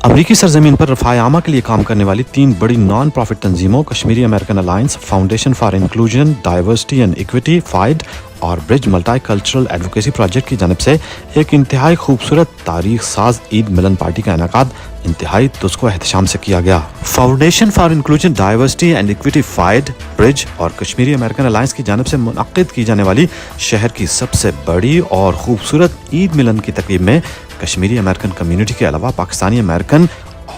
अमरीकी सरजमीन पर रफ़ाए आमा के लिए काम करने वाली 3 बड़ी नॉन प्रॉफिट तंजीमों Kashmiri American alliance, foundation for inclusion, diversity and equity FIDE और ब्रिज मल्टीकल्चरल एडवोकेसी प्रोजेक्ट की जानब से एक इंतहाई खूबसूरत तारीख साज ईद मिलन पार्टी का इनेकाद इंतहाई तुस्को एहतशाम से किया गया। Foundation for inclusion, diversity and equity FIDE, bridge और कश्मीरी अमेरिकन अलायंस की जानब से मुनक्किद की जाने वाली शहर की सबसे बड़ी और खूबसूरत ईद मिलन की तकरीब में कश्मीरी अमेरिकन कम्युनिटी के अलावा पाकिस्तानी अमेरिकन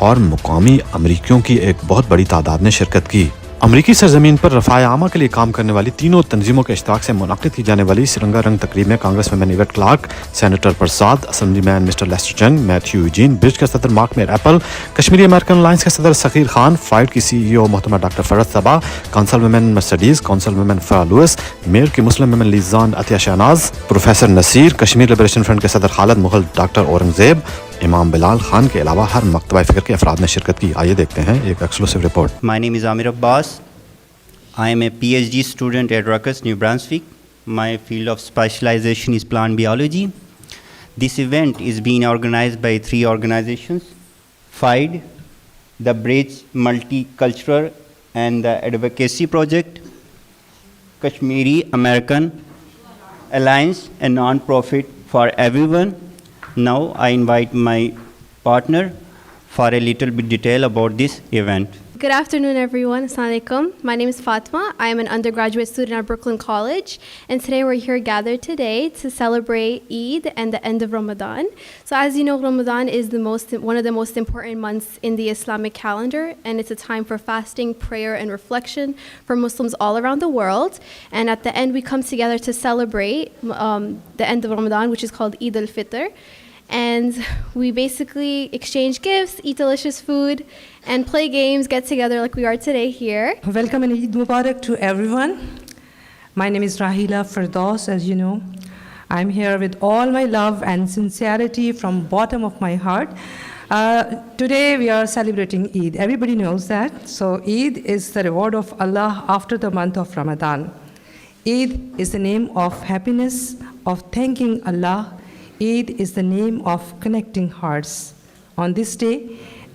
और मुकामी अमरीकियों की एक बहुत बड़ी तादाद ने शिरकत की। अमरीकी सरजमीन पर रफ़ाए आमा के लिए काम करने वाली तीनों तंजीमों के इश्तिराक से मुनक्किद की जाने वाली तिरंगा रंग तकरीब में congressman Yvette Clarke, senator Prasad, assemblyman mister Lester Jung, Matthew Eugene, bridge के सदर Mark Meyer Appel, Kashmiri American alliance के सदर सखीर खान, फाइड की CEO मोहतरमा doctor Farad Saba, councilwoman Mercedes, councilwoman Farah Louis, mayor की Muslim women liaison Atiya Shahnaz, professor Nasir, Kashmir liberation front के सदर Khalid Mughal, doctor Aurangzeb, इमाम बिलाल खान के अलावा हर मकतबा फ़िक्र के अफराद ने शिरकत की। आइए देखते हैं एक exclusive report. My name is Amir Abbas. I am a PhD student at Rutgers, New Brunswick. My field of specialization is plant biology. This event is being organized by 3 organizations: FIDE, the BRIC Multicultural and the Advocacy Project, Kashmiri American Alliance, a non-profit for everyone. Now I invite my partner for a little bit detail about this event. Good afternoon, everyone. Assalamu alaikum. My name is Fatma. I am an undergraduate student at Brooklyn College, and today we're here gathered today to celebrate Eid and the end of Ramadan. So as you know, Ramadan is one of the most important months in the Islamic calendar, and it's a time for fasting, prayer, and reflection for Muslims all around the world. And at the end, we come together to celebrate the end of Ramadan, which is called Eid al-Fitr. And we basically exchange gifts, eat delicious food, and play games, get together like we are today here. Welcome and Eid Mubarak to everyone. My name is Rahila Firdaus, as you know. I'm here with all my love and sincerity from bottom of my heart. Today we are celebrating Eid. Everybody knows that. So Eid is the reward of Allah after the month of Ramadan. Eid is the name of happiness, of thanking Allah. Eid is the name of connecting hearts. On this day,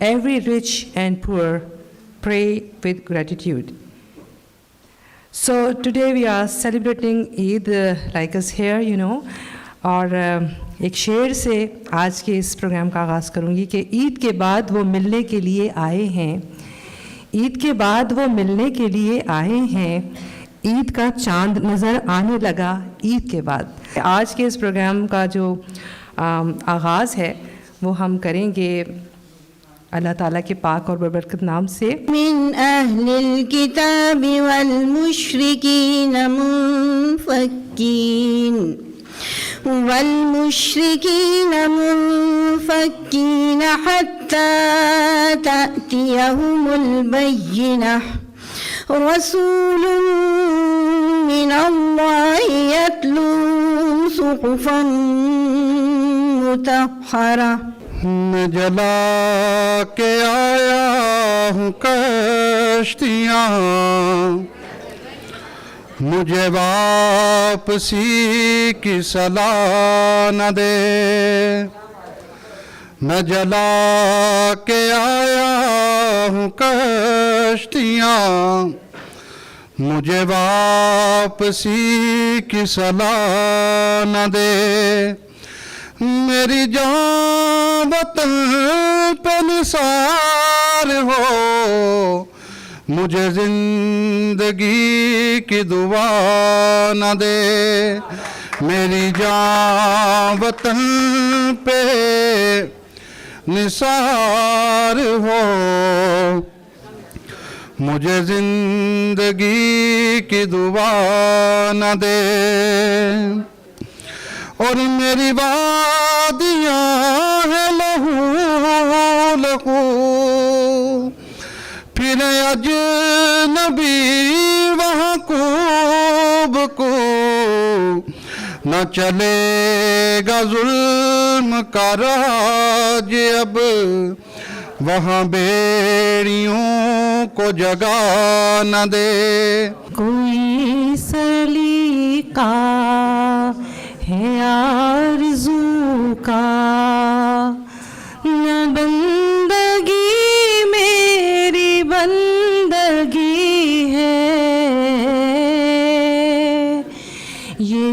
every rich and poor pray with gratitude. So today we are celebrating Eid like us here, you know. और एक शेर से आज के इस programme का आगाज़ करूँगी कि ईद के बाद वो मिलने के लिए आए हैं, ईद के बाद वो मिलने के लिए आए हैं, ईद का चांद नज़र आने लगा ईद के बाद। आज के इस प्रोग्राम का जो आगाज़ है वो हम करेंगे अल्लाह ताला के पाक और बरकत नाम से। मिन अहलिल किताबि वल मुश्रिकीन मुनफ़क्कीन हत्ता तअतियहुमुल बय्यिनह रसूलुम मिनल्लाहि यत्लू सुहुफ़न मुतहहरा। मैं जला के आया हूँ कश्तियाँ, मुझे वापसी की सलाह न दे। मैं जला के आया हूँ कश्तियाँ, मुझे वापसी की सलाह न दे। मेरी जान वतन पे निसार हो, मुझे जिंदगी की दुआ न दे। मेरी जान वतन पे निसार हो, मुझे जिंदगी की दुआ न दे। और मेरी वादियाँ हैं लहू लहू, फिर अजनबी वहाँ खूब को न चलेगा जुल्म का राज अब, वहाँ बेड़ियों को जगा न दे। कोई सलीका है आरज़ू का, न बंदे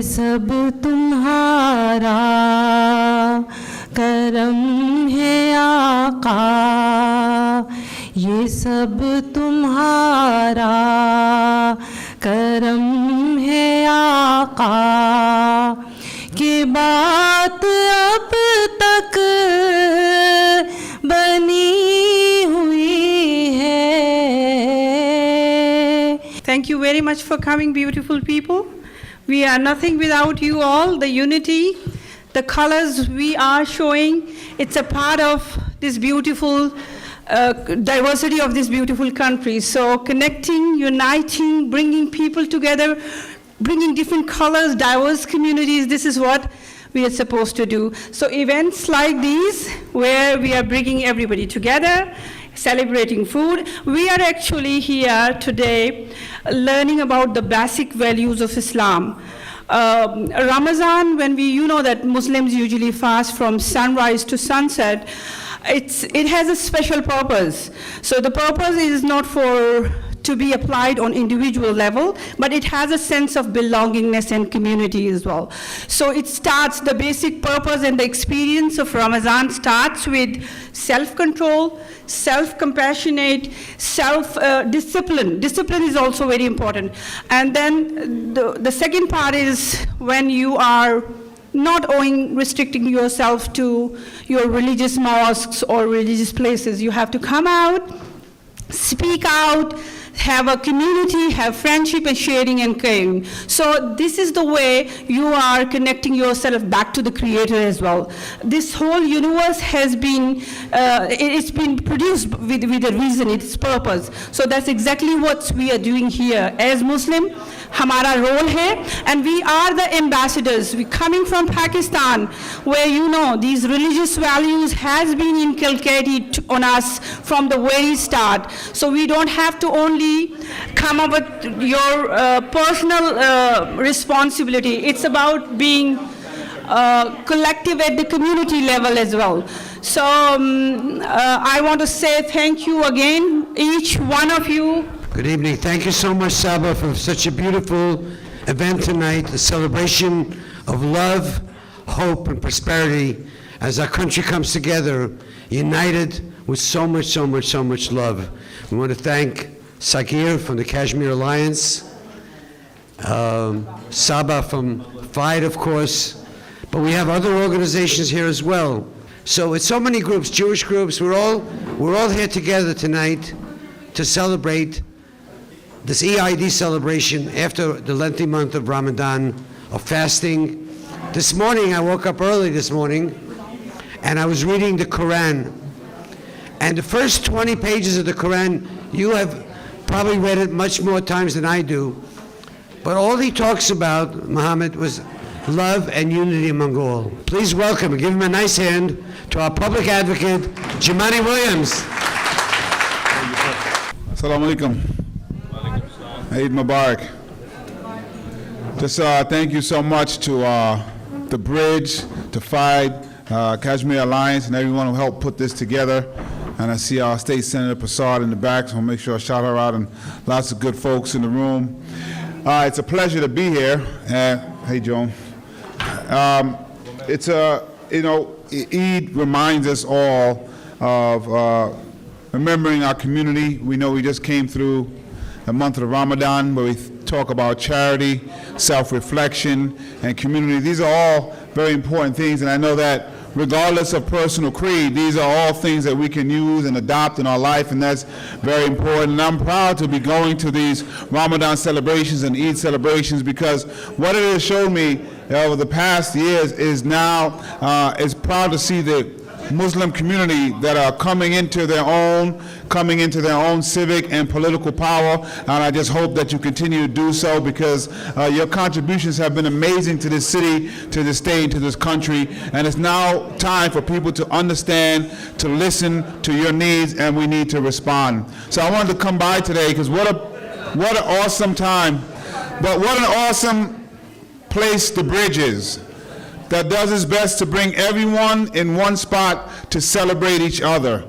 सब तुम्हारा करम है आका, ये सब तुम्हारा करम है आका, कि बात अब तक बनी हुई है. Thank you very much for coming, beautiful people. We are nothing without you all. The unity, the colors we are showing, it's a part of this beautiful diversity of this beautiful country. So connecting, uniting, bringing people together, bringing different colors, diverse communities, this is what we are supposed to do. So events like these, where we are bringing everybody together, celebrating food. We are actually here today learning about the basic values of Islam. Ramadan, when you know that Muslims usually fast from sunrise to sunset, it has a special purpose. So the purpose is not to be applied on individual level, but it has a sense of belongingness and community as well. So it starts, the basic purpose and the experience of Ramadan starts with self-control, self-compassionate, self-discipline. Discipline is also very important. And then the second part is when you are not restricting yourself to your religious mosques or religious places. You have to come out, speak out, have a community, have friendship and sharing and caring. So this is the way you are connecting yourself back to the Creator as well. This whole universe has been, it's been produced with a reason, its purpose. So that's exactly what we are doing here. As Muslim, हमारा role है, and we are the ambassadors. We coming from Pakistan, where these religious values has been inculcated on us from the very start. So we don't have to only come up with your personal responsibility. It's about being collective at the community level as well. So I want to say thank you again, each one of you. Good evening. Thank you so much, Saba, for such a beautiful event tonight, a celebration of love, hope, and prosperity as our country comes together, united with so much, so much, so much love. We want to thank Sagir from the Kashmiri Alliance, Saba from FIDE, of course, but we have other organizations here as well. So it's so many groups, Jewish groups, we're all here together tonight to celebrate this EID celebration after the lengthy month of Ramadan, of fasting. This morning, I woke up early this morning, and I was reading the Quran. And the first 20 pages of the Quran, you have probably read it much more times than I do. But all he talks about, Muhammad, was love and unity among all. Please welcome and give him a nice hand to our public advocate, Jimani Williams. Assalamu alaikum. Eid Mubarak. Just thank you so much to the Bridge, to FIDE, Kashmiri Alliance, and everyone who helped put this together. And I see our State Senator Prasad in the back, so I'll make sure I shout her out, and lots of good folks in the room. It's a pleasure to be here. Hey, Joan. It's Eid reminds us all of remembering our community. We know we just came through the month of Ramadan, where we talk about charity, self-reflection, and community. These are all very important things, and I know that regardless of personal creed, these are all things that we can use and adopt in our life, and that's very important. And I'm proud to be going to these Ramadan celebrations and Eid celebrations, because what it has shown me over the past years is now is proud to see the Muslim community that are coming into their own civic and political power, and I just hope that you continue to do so, because your contributions have been amazing to this city, to this state, to this country, and it's now time for people to understand, to listen to your needs, and we need to respond. So I wanted to come by today, because what an awesome time, but what an awesome place the Bridge is, that does its best to bring everyone in one spot to celebrate each other.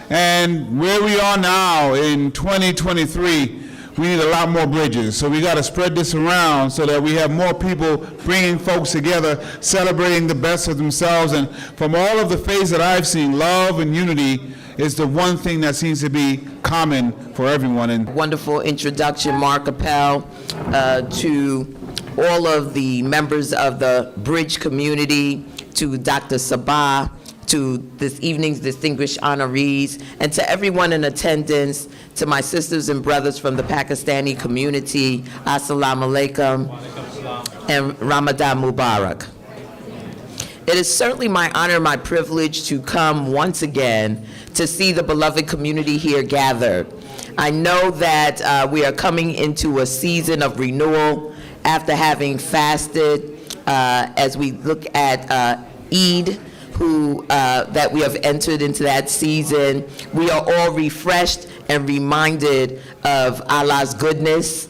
And where we are now in 2023, we need a lot more bridges. So we got to spread this around so that we have more people bringing folks together, celebrating the best of themselves. And from all of the faiths that I've seen, love and unity is the one thing that seems to be common for everyone. And wonderful introduction, Mark Appel, to all of the members of the Bridge community, to Dr. Sabah, to this evening's distinguished honorees, and to everyone in attendance, to my sisters and brothers from the Pakistani community, Assalamu alaikum, and Ramadan Mubarak. It is certainly my honor and my privilege to come once again to see the beloved community here gathered. I know that we are coming into a season of renewal after having fasted as we look at Eid, that we have entered into that season. We are all refreshed and reminded of Allah's goodness,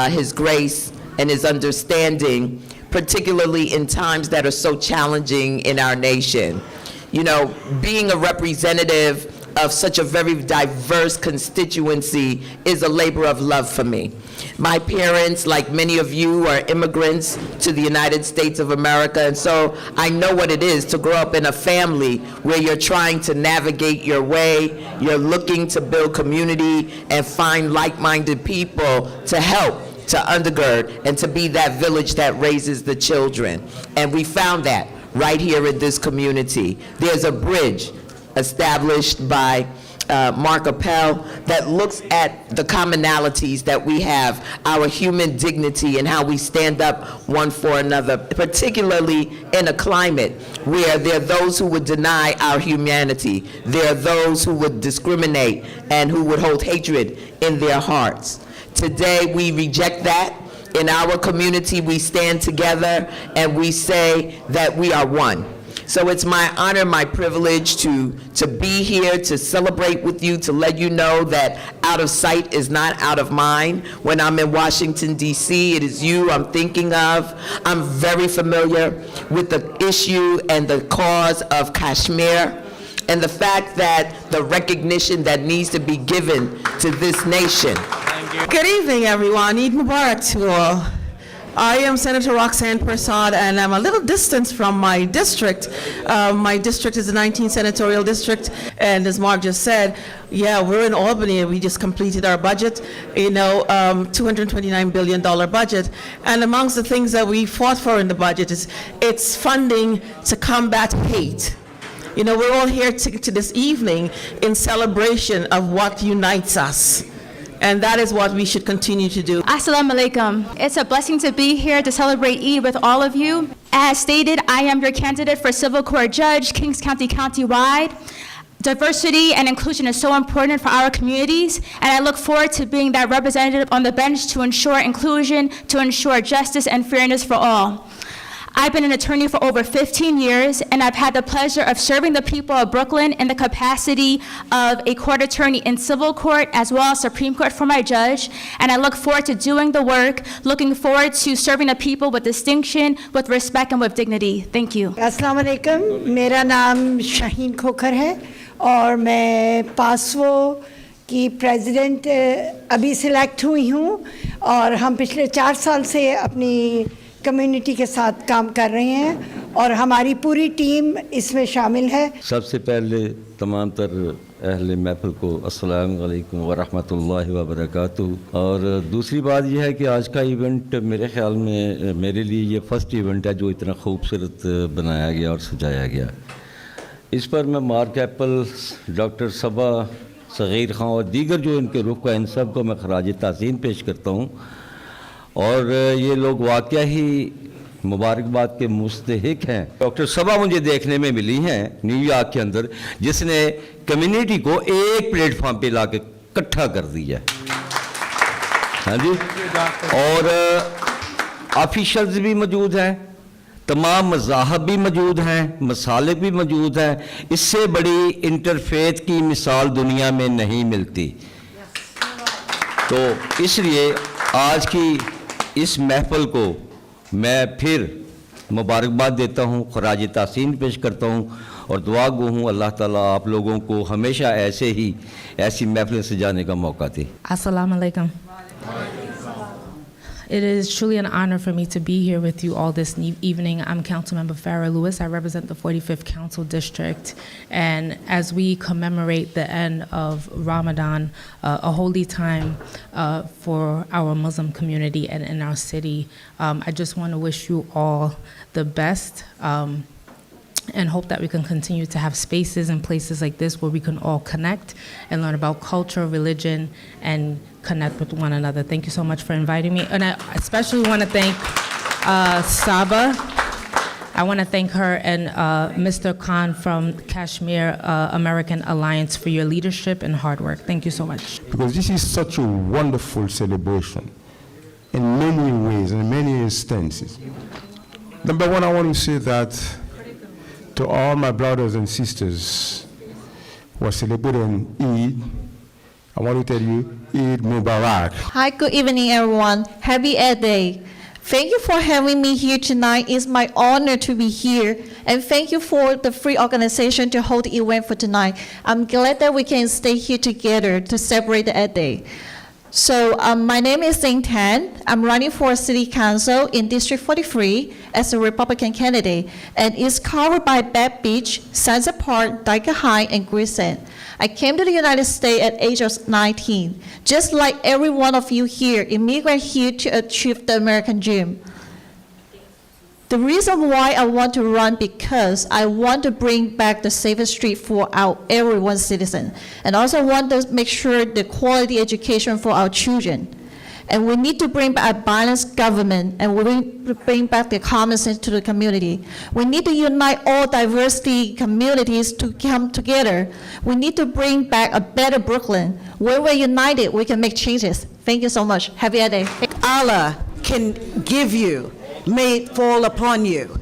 His grace, and His understanding, particularly in times that are so challenging in our nation. You know, being a representative of such a very diverse constituency is a labor of love for me. My parents, like many of you, are immigrants to the United States of America, and so I know what it is to grow up in a family where you're trying to navigate your way, you're looking to build community and find like-minded people to help, to undergird, and to be that village that raises the children. And we found that right here in this community. There's a bridge established by Mark Appel that looks at the commonalities that we have, our human dignity and how we stand up one for another, particularly in a climate where there are those who would deny our humanity. There are those who would discriminate and who would hold hatred in their hearts. Today, we reject that. In our community, we stand together and we say that we are one. So it's my honor, my privilege to be here, to celebrate with you, to let you know that out of sight is not out of mind. When I'm in Washington, D.C., it is you I'm thinking of. I'm very familiar with the issue and the cause of Kashmir, and the fact that the recognition that needs to be given to this nation. Good evening, everyone. Eid Mubarak to all. I am Senator Roxanne Persad, and I'm a little distance from my district. My district is the 19th senatorial district, and as Mark just said, yeah, we're in Albany, and we just completed our budget, $229 billion budget. And amongst the things that we fought for in the budget is it's funding to combat hate. You know, we're all here to this evening in celebration of what unites us. And that is what we should continue to do. Assalamu alaikum. It's a blessing to be here to celebrate Eid with all of you. As stated, I am your candidate for Civil Court Judge, Kings County countywide. Diversity and inclusion is so important for our communities, and I look forward to being that representative on the bench to ensure inclusion, to ensure justice and fairness for all. I've been an attorney for over 15 years, and I've had the pleasure of serving the people of Brooklyn in the capacity of a court attorney in civil court, as well as Supreme Court for my judge, and I look forward to doing the work, looking forward to serving the people with distinction, with respect, and with dignity. Thank you. अस्सलाम वालेकुम, मेरा नाम शाहीन खोखर है और मैं पासवो की president अभी select हुई हूँ और हम पिछले 4 साल से अपनी कम्युनिटी के साथ काम कर रहे हैं और हमारी पूरी टीम इसमें शामिल है। सबसे पहले तमाम तर अहले महफिल को अस्सलाम वालेकुम व रहमतुल्लाहि व बरकातुहू। और दूसरी बात यह है कि आज का इवेंट मेरे ख्याल में मेरे लिए ये फर्स्ट इवेंट है जो इतना खूबसूरत बनाया गया और सजाया गया। इस पर मैं मार्क एप्पल, डॉक्टर सबा, सगीर खां और दीगर जो इनके रुख हैं, इन सब को मैं खराज तहसीन पेश करता हूँ। और ये लोग वाकया ही मुबारकबाद के मुस्तहिक हैं। डॉक्टर सबा मुझे देखने में मिली हैं न्यूयॉर्क के अंदर, जिसने कम्युनिटी को एक प्लेटफॉर्म पे लाके इकट्ठा कर दिया। हाँ जी, और ऑफिशल्स भी मौजूद हैं, तमाम मज़ाहब भी मौजूद हैं, मसालिक भी मौजूद हैं। इससे बड़ी इंटरफेथ की मिसाल दुनिया में नहीं मिलती। तो इसलिए आज की इस महफिल को मैं फिर मुबारकबाद देता हूँ, खराज तहसीन पेश करता हूँ और दुआ गो हूँ अल्लाह ताला आप लोगों को हमेशा ऐसे ही ऐसी महफिलें सजाने का मौका दे। अस्सलाम वालेकुम। It is truly an honor for me to be here with you all this evening. I'm Councilmember Farrah Lewis. I represent the 45th Council District. And as we commemorate the end of Ramadan, a holy time for our Muslim community and in our city, I just want to wish you all the best. And hope that we can continue to have spaces and places like this where we can all connect and learn about culture, religion, and connect with one another. Thank you so much for inviting me. And I especially want to thank Saba. I want to thank her and Mr. Khan from Kashmir American Alliance for your leadership and hard work. Thank you so much. Because this is such a wonderful celebration in many ways, in many instances. Number one, I want to say that to all my brothers and sisters who are celebrating Eid, I want to tell you, Eid Mubarak. Hi, good evening, everyone. Happy Eid Day. Thank you for having me here tonight. It's my honor to be here. And thank you for the free organization to hold the event for tonight. I'm glad that we can stay here together to celebrate the Eid Day. So my name is Zing Tan. I'm running for City Council in District 43 as a Republican candidate, and it's covered by Bad Beach, Sunset Park, Dyker High, and Grisend. I came to the United States at age of 19. Just like every one of you here, immigrant here to achieve the American dream. The reason why I want to run because I want to bring back the safest street for everyone's citizen, and also want to make sure the quality education for our children. And we need to bring back a balanced government, and we need to bring back the common sense to the community. We need to unite all diversity communities to come together. We need to bring back a better Brooklyn. Where we're united, we can make changes. Thank you so much. Happy Eid Day. Allah can give you, may it fall upon you,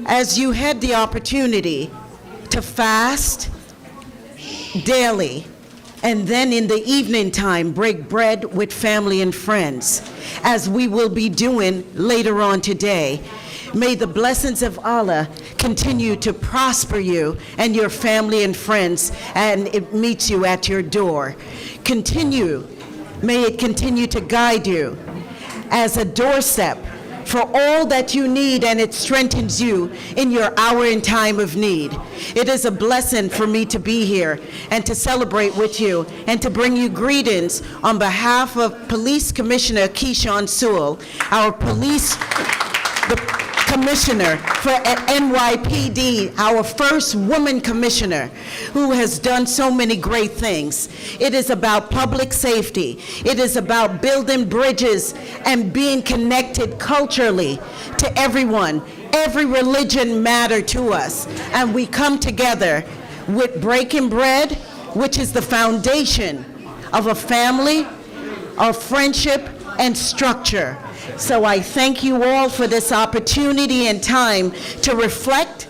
as you had the opportunity to fast daily, and then in the evening time, break bread with family and friends, as we will be doing later on today. May the blessings of Allah continue to prosper you and your family and friends, and it meets you at your door. May it continue to guide you as a doorstep for all that you need, and it strengthens you in your hour and time of need. It is a blessing for me to be here and to celebrate with you and to bring you greetings on behalf of Police Commissioner Keyshawn Sewell, our the Commissioner for NYPD, our first woman commissioner, who has done so many great things. It is about public safety. It is about building bridges and being connected culturally to everyone. Every religion matters to us, and we come together with breaking bread, which is the foundation of a family, of friendship, and structure. So I thank you all for this opportunity and time to reflect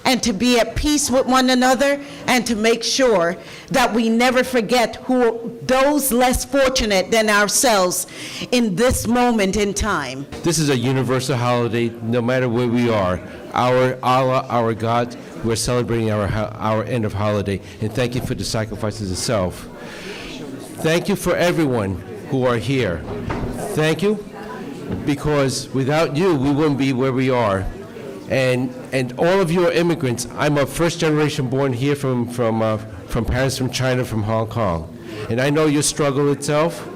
and to be at peace with one another, and to make sure that we never forget those less fortunate than ourselves in this moment in time. This is a universal holiday, no matter where we are. Our Allah, our God, we're celebrating our end of holiday, and thank you for the sacrifices itself. Thank you for everyone who are here. Thank you, because without you, we wouldn't be where we are. And all of you are immigrants. I'm a first generation born here from parents from China, from Hong Kong. And I know your struggle itself,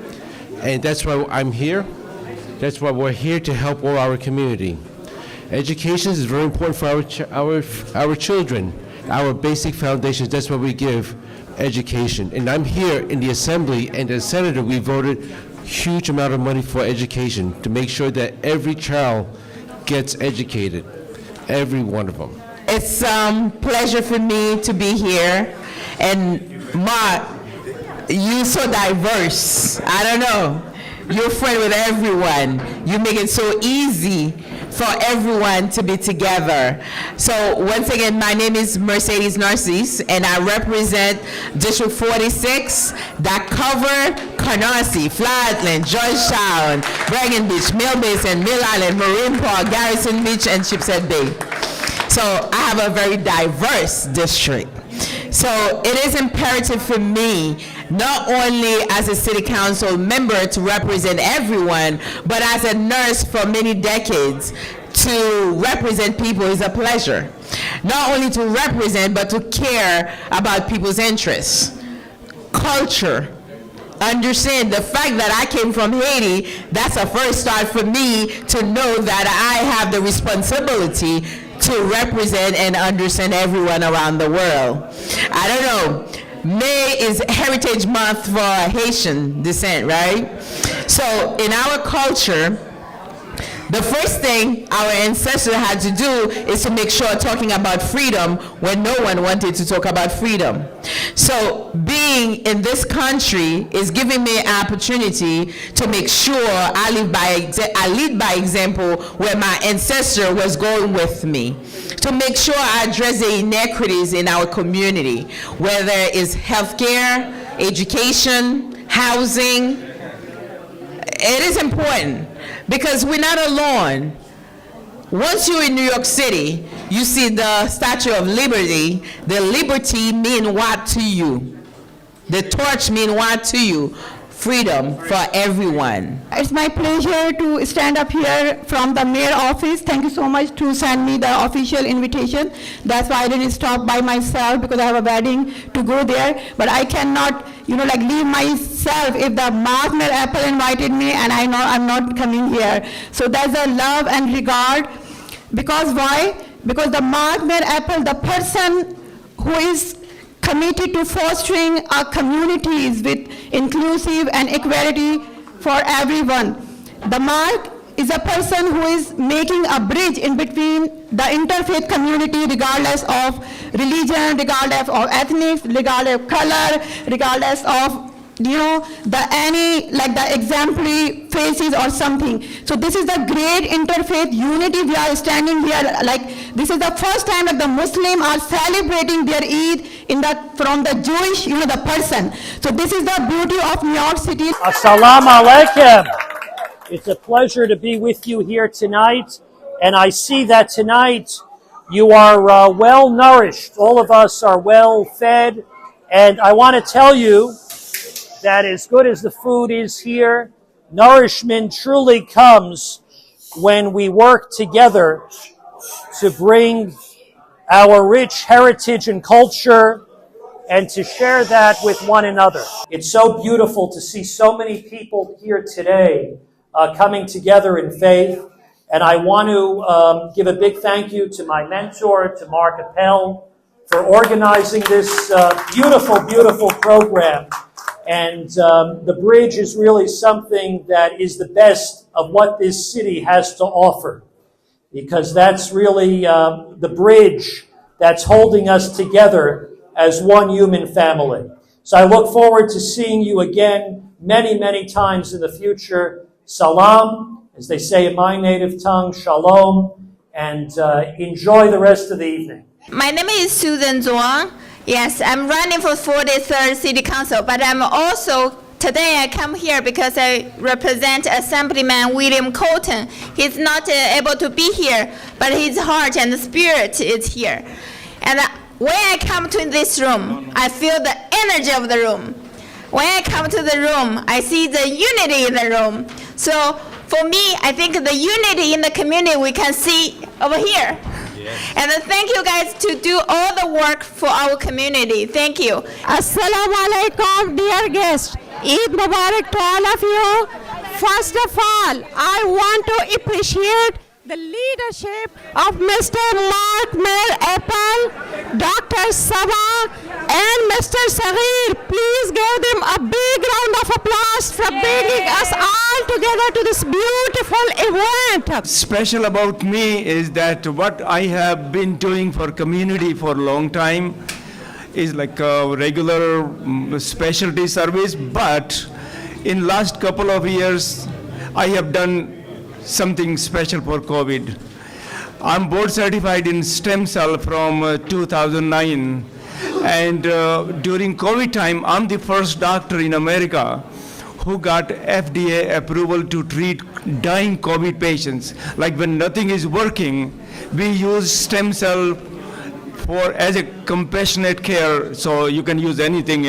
and that's why I'm here. That's why we're here to help all our community. Education is very important for our children, our basic foundations. That's why we give education. And I'm here in the Assembly, and as Senator, we voted huge amount of money for education to make sure that every child gets educated, every one of them. It's a pleasure for me to be here. And Mark, you're so diverse. I don't know. You're friend with everyone. You make it so easy for everyone to be together. So once again, my name is Mercedes Narcisse, and I represent District 46 that cover Canarsie, Flatland, Georgetown, Bergen Beach, Mill Basin, Mill Island, Marine Park, Garrison Beach, and Chipset Bay. So I have a very diverse district. So it is imperative for me not only as a city council member to represent everyone, but as a nurse for many decades to represent people is a pleasure. Not only to represent, but to care about people's interests. Culture. Understand the fact that I came from Haiti, that's a first start for me to know that I have the responsibility to represent and understand everyone around the world. I don't know, May is Heritage Month for Haitian descent, right? So in our culture, the first thing our ancestors had to do is to make sure talking about freedom when no one wanted to talk about freedom. So being in this country is giving me an opportunity to make sure I lead by example where my ancestor was going with me. To make sure I address the inequities in our community, whether it's healthcare, education, housing. It is important. Because we're not alone. Once you're in New York City, you see the Statue of Liberty. The liberty mean what to you? The torch mean what to you? Freedom for everyone. It's my pleasure to stand up here from the mayor office. Thank you so much to send me the official invitation. That's why I didn't stop by myself because I have a wedding to go there. But I cannot, leave myself if the Mayor Appel invited me and I know I'm not coming here. So there's a love and regard. Because why? Because the Mayor Appel, the person who is committed to fostering our communities with inclusive and equality for everyone. The Mark is a person who is making a bridge in between the interfaith community regardless of religion, regardless of ethnic, regardless of color, regardless of the exemplary faces or something. So this is the great interfaith unity. We are standing here this is the first time that the Muslims are celebrating their Eid from the Jewish, the person. So this is the beauty of New York City. Assalamu alaikum. It's a pleasure to be with you here tonight. And I see that tonight you are well nourished. All of us are well fed. And I want to tell you that as good as the food is here, nourishment truly comes when we work together to bring our rich heritage and culture and to share that with one another. It's so beautiful to see so many people here today coming together in faith. And I want to give a big thank you to my mentor, to Mark Appel, for organizing this beautiful, beautiful program. And the bridge is really something that is the best of what this city has to offer, because that's really the bridge that's holding us together as one human family. So I look forward to seeing you again many, many times in the future. Salam, as they say in my native tongue, shalom, and enjoy the rest of the evening. My name is Susan Zhuang. Yes, I'm running for 43rd City Council, but I'm also, today I come here because I represent Assemblyman William Colton. He's not able to be here, but his heart and spirit is here. And when I come to this room, I feel the energy of the room. When I come to the room, I see the unity in the room. So for me, I think the unity in the community we can see over here. And thank you guys to do all the work for our community. Thank you. Assalamu alaikum, dear guests. Eid Mubarak to all of you. First of all, I want to appreciate the leadership of Mr. Mayor Appel, Dr. Sabah, and Mr. Saghir. Please give them a big round of applause for bringing us all together to this beautiful event. Special about me is that what I have been doing for community for a long time is like a regular specialty service, but in last couple of years I have done something special for COVID. I'm board certified in stem cell from 2009, and during COVID time, I'm the first doctor in America who got FDA approval to treat dying COVID patients. Like when nothing is working, we use stem cell as a compassionate care, so you can use anything.